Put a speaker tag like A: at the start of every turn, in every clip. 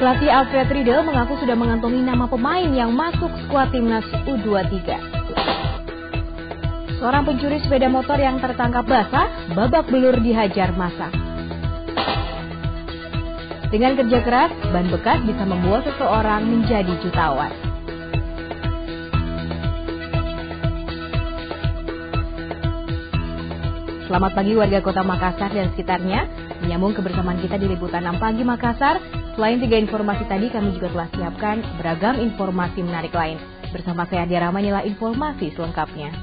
A: Pelatih Alfred Riedel mengaku sudah mengantongi nama pemain yang masuk skuad timnas U23. Seorang pencuri sepeda motor yang tertangkap basah babak belur dihajar massa. Dengan kerja keras, ban bekas bisa membuat seseorang menjadi jutawan. Selamat pagi warga Kota Makassar dan sekitarnya. Menyambung kebersamaan kita di Liputan 6 Pagi Makassar. Selain 3 informasi tadi, kami juga telah siapkan beragam informasi menarik lain. Bersama saya Adi Rahma, inilah informasi selengkapnya.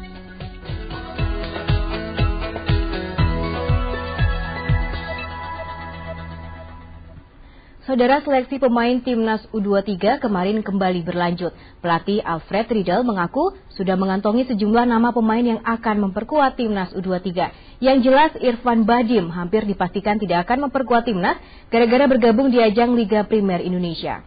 A: Saudara, seleksi pemain timnas U23 kemarin kembali berlanjut. Pelatih Alfred Riedel mengaku sudah mengantongi sejumlah nama pemain yang akan memperkuat timnas U23. Yang jelas Irfan Bahdim hampir dipastikan tidak akan memperkuat timnas gara-gara bergabung di ajang Liga Primer Indonesia.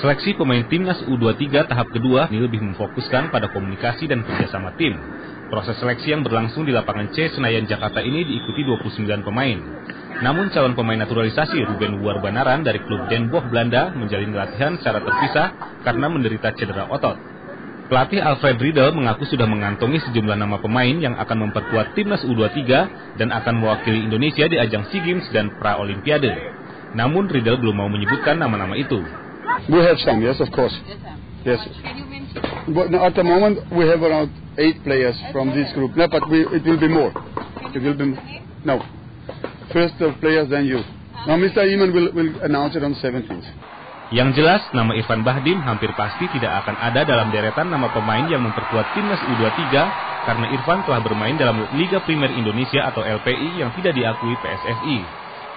B: Seleksi pemain timnas U23 tahap kedua ini lebih memfokuskan pada komunikasi dan kerjasama tim. Proses seleksi yang berlangsung di lapangan C Senayan Jakarta ini diikuti 29 pemain. Namun calon pemain naturalisasi Ruben Warbanaran dari klub Den Bosch Belanda menjalani latihan secara terpisah karena menderita cedera otot. Pelatih Alfred Riedel mengaku sudah mengantongi sejumlah nama pemain yang akan memperkuat timnas U23 dan akan mewakili Indonesia di ajang SEA Games dan Pra-Olimpiade. Namun Riedel belum mau menyebutkan nama-nama itu.
C: We have some, yes, of course. Yes. But at the moment we have around 8 players from this group. No, but it will be more. It will be no. First the players, then you. Now Mr. Iman will announce it on 17th.
B: Yang jelas, nama Irfan Bahdim hampir pasti tidak akan ada dalam deretan nama pemain yang memperkuat timnas U23 karena Irfan telah bermain dalam Liga Primer Indonesia atau LPI yang tidak diakui PSSI.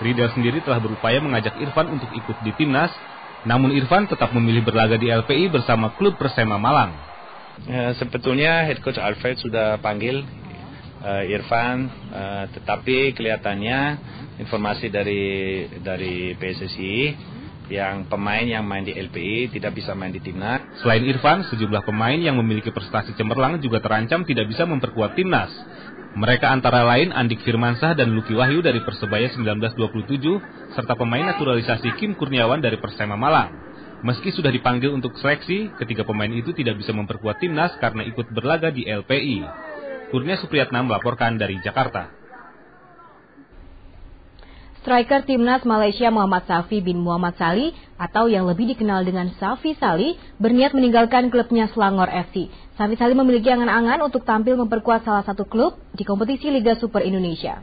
B: Riedel sendiri telah berupaya mengajak Irfan untuk ikut di timnas, namun Irfan tetap memilih berlaga di LPI bersama klub Persema Malang.
D: Sebetulnya head coach Alfred sudah panggil Irfan, tetapi kelihatannya informasi dari PSSI yang pemain yang main di LPI tidak bisa main di timnas.
B: Selain Irfan, sejumlah pemain yang memiliki prestasi cemerlang juga terancam tidak bisa memperkuat timnas. Mereka antara lain Andik Firmansyah dan Lucky Wahyu dari Persebaya 1927, serta pemain naturalisasi Kim Kurniawan dari Persema Malang. Meski sudah dipanggil untuk seleksi, ketiga pemain itu tidak bisa memperkuat timnas karena ikut berlaga di LPI. Kurnia Supriyatna melaporkan dari Jakarta.
A: Striker timnas Malaysia Muhammad Safi bin Muhammad Sali atau yang lebih dikenal dengan Safi Sali berniat meninggalkan klubnya Selangor FC. Safi Sali memiliki angan-angan untuk tampil memperkuat salah satu klub di kompetisi Liga Super Indonesia.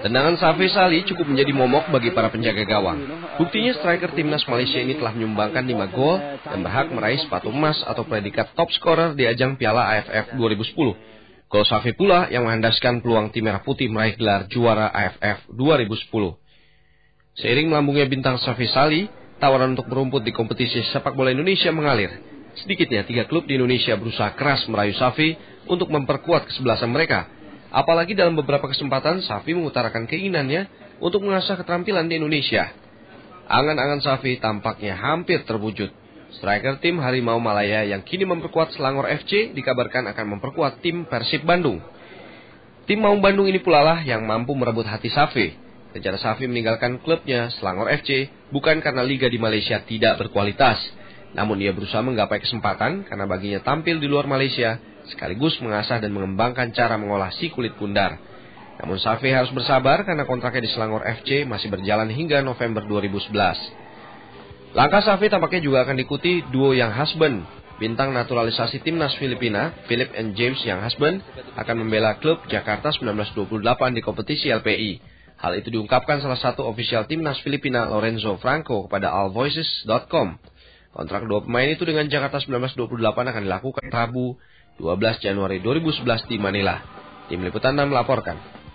E: Tendangan Safi Sali cukup menjadi momok bagi para penjaga gawang. Buktinya striker timnas Malaysia ini telah menyumbangkan 5 gol dan berhak meraih sepatu emas atau predikat top scorer di ajang Piala AFF 2010. Gol Safi pula yang menghandaskan peluang tim Merah Putih meraih gelar juara AFF 2010. Seiring melambungnya bintang Safi Sali, tawaran untuk merumput di kompetisi sepak bola Indonesia mengalir. Sedikitnya 3 klub di Indonesia berusaha keras merayu Safi untuk memperkuat kesebelasan mereka. Apalagi dalam beberapa kesempatan Safi mengutarakan keinginannya untuk mengasah keterampilan di Indonesia. Angan-angan Safi tampaknya hampir terwujud. Striker tim Harimau Malaya yang kini memperkuat Selangor FC dikabarkan akan memperkuat tim Persib Bandung. Tim Maung Bandung ini pula lah yang mampu merebut hati Safi. Rencana Safi meninggalkan klubnya Selangor FC bukan karena liga di Malaysia tidak berkualitas. Namun ia berusaha menggapai kesempatan karena baginya tampil di luar Malaysia sekaligus mengasah dan mengembangkan cara mengolah si kulit bundar. Namun Safi harus bersabar karena kontraknya di Selangor FC masih berjalan hingga November 2011. Langkah Safi tampaknya juga akan diikuti duo Young Husband. Bintang naturalisasi timnas Filipina, Philip and James Young Husband, akan membela klub Jakarta 1928 di kompetisi LPI. Hal itu diungkapkan salah satu ofisial timnas Filipina, Lorenzo Franco, kepada allvoices.com. Kontrak dua pemain itu dengan Jakarta 1928 akan dilakukan Rabu 12 Januari 2011 di Manila. Tim Liputan 6 melaporkan.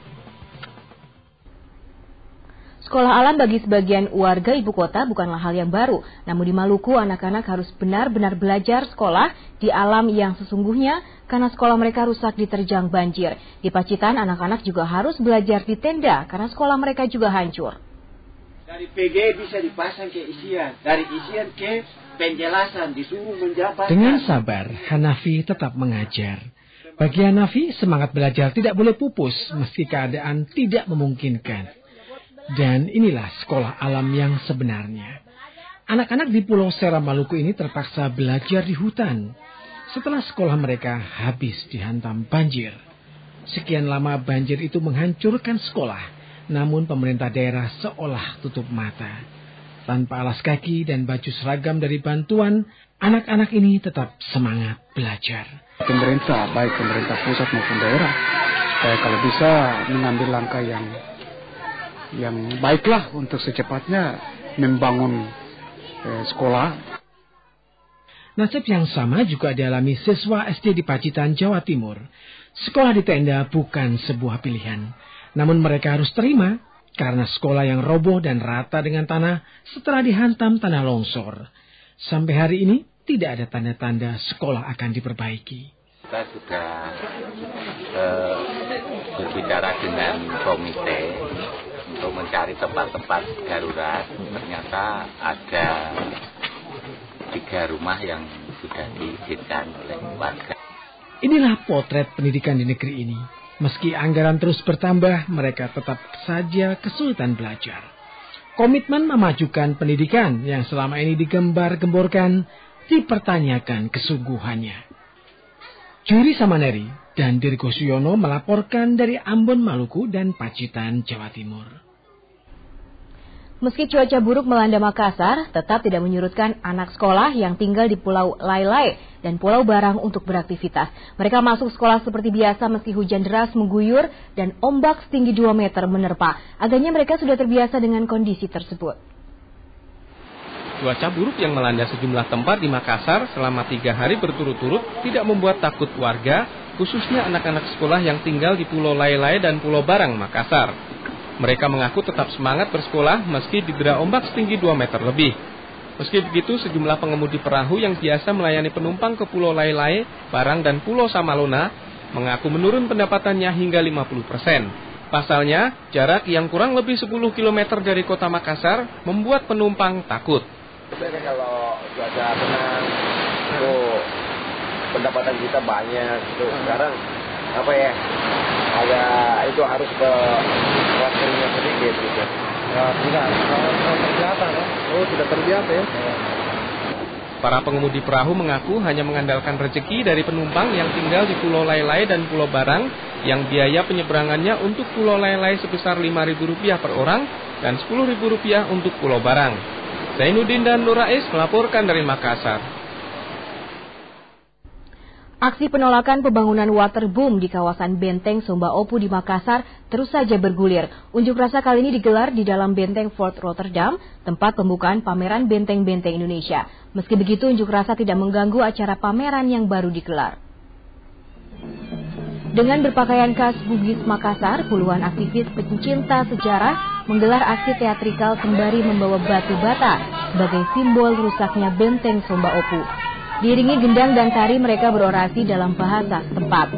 A: Sekolah alam bagi sebagian warga ibu kota bukanlah hal yang baru. Namun di Maluku, anak-anak harus benar-benar belajar sekolah di alam yang sesungguhnya karena sekolah mereka rusak diterjang banjir. Di Pacitan, anak-anak juga harus belajar di tenda karena sekolah mereka juga hancur.
F: Dari PG bisa dipasang ke isian, dari isian ke penjelasan disuruh menjabat.
G: Dengan sabar, Hanafi tetap mengajar. Bagi Hanafi, semangat belajar tidak boleh pupus meski keadaan tidak memungkinkan. Dan inilah sekolah alam yang sebenarnya. Anak-anak di Pulau Seram Maluku ini terpaksa belajar di hutan setelah sekolah mereka habis dihantam banjir. Sekian lama banjir itu menghancurkan sekolah, namun pemerintah daerah seolah tutup mata. Tanpa alas kaki dan baju seragam dari bantuan, anak-anak ini tetap semangat belajar.
C: Pemerintah, baik pemerintah pusat maupun daerah, kalau bisa mengambil langkah yang baiklah untuk secepatnya membangun sekolah.
G: Nasib yang sama juga dialami siswa SD di Pacitan, Jawa Timur. Sekolah di tenda bukan sebuah pilihan, namun mereka harus terima karena sekolah yang roboh dan rata dengan tanah setelah dihantam tanah longsor. Sampai hari ini tidak ada tanda-tanda sekolah akan diperbaiki.
H: Kita sudah berbicara dengan komite untuk mencari tempat-tempat darurat. Ternyata ada 3 rumah yang sudah diizinkan oleh warga.
G: Inilah potret pendidikan di negeri ini. Meski anggaran terus bertambah, mereka tetap saja kesulitan belajar. Komitmen memajukan pendidikan yang selama ini digembar-gemborkan dipertanyakan kesungguhannya. Juri Samaneri dan Dirgo Suyono melaporkan dari Ambon, Maluku dan Pacitan, Jawa Timur.
A: Meski cuaca buruk melanda Makassar, tetap tidak menyurutkan anak sekolah yang tinggal di Pulau Lai-Lai dan Pulau Barang untuk beraktivitas. Mereka masuk sekolah seperti biasa meski hujan deras mengguyur dan ombak setinggi 2 meter menerpa. Agaknya mereka sudah terbiasa dengan kondisi tersebut.
E: Cuaca buruk yang melanda sejumlah tempat di Makassar selama 3 hari berturut-turut tidak membuat takut warga, khususnya anak-anak sekolah yang tinggal di Pulau Lai-Lai dan Pulau Barang, Makassar. Mereka mengaku tetap semangat bersekolah meski didera ombak setinggi 2 meter lebih. Meski begitu, sejumlah pengemudi perahu yang biasa melayani penumpang ke Pulau Lai-Lai, Barang, dan Pulau Samalona mengaku menurun pendapatannya hingga 50%. Pasalnya, jarak yang kurang lebih 10 km dari kota Makassar membuat penumpang takut.
F: Kalau cuaca tenang, pendapatan kita banyak. Sekarang itu harus ke waktunya sedikit gitu. Tidak terbiasa kan? Sudah terbiasa ya.
E: Para pengemudi perahu mengaku hanya mengandalkan rezeki dari penumpang yang tinggal di Pulau Lai-Lai dan Pulau Barang yang biaya penyeberangannya untuk Pulau Lai-Lai sebesar Rp5.000 per orang dan Rp10.000 untuk Pulau Barang. Zainuddin dan Nurais melaporkan dari Makassar.
A: Aksi penolakan pembangunan waterboom di kawasan Benteng Sumba Opu di Makassar terus saja bergulir. Unjuk rasa kali ini digelar di dalam Benteng Fort Rotterdam, tempat pembukaan pameran benteng-benteng Indonesia. Meski begitu, unjuk rasa tidak mengganggu acara pameran yang baru digelar. Dengan berpakaian khas Bugis Makassar, puluhan aktivis pencinta sejarah menggelar aksi teatrikal sembari membawa batu bata sebagai simbol rusaknya Benteng Sumba Opu. Diiringi gendang dan tari, mereka berorasi dalam bahasa setempat.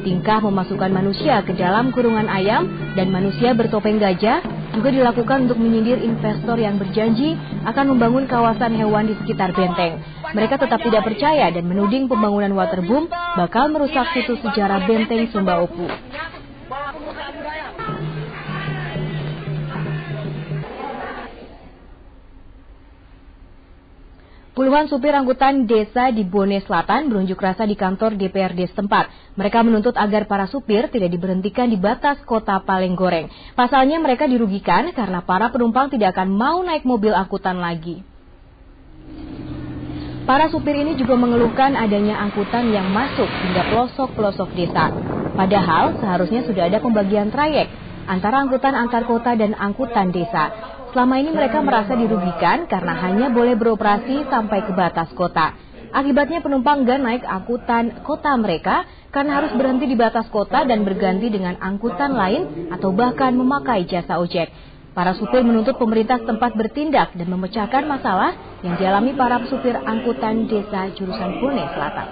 A: Tingkah memasukkan manusia ke dalam kurungan ayam dan manusia bertopeng gajah juga dilakukan untuk menyindir investor yang berjanji akan membangun kawasan hewan di sekitar benteng. Mereka tetap tidak percaya dan menuding pembangunan waterboom bakal merusak situs sejarah Benteng Sumba Opu. Puluhan supir angkutan desa di Bone Selatan berunjuk rasa di kantor DPRD setempat. Mereka menuntut agar para supir tidak diberhentikan di batas kota Palenggoreng. Pasalnya mereka dirugikan karena para penumpang tidak akan mau naik mobil angkutan lagi. Para supir ini juga mengeluhkan adanya angkutan yang masuk hingga pelosok-pelosok desa. Padahal seharusnya sudah ada pembagian trayek antara angkutan antar kota dan angkutan desa. Selama ini mereka merasa dirugikan karena hanya boleh beroperasi sampai ke batas kota. Akibatnya penumpang enggan naik angkutan kota mereka karena harus berhenti di batas kota dan berganti dengan angkutan lain atau bahkan memakai jasa ojek. Para supir menuntut pemerintah setempat bertindak dan memecahkan masalah yang dialami para supir angkutan desa jurusan Bone Selatan.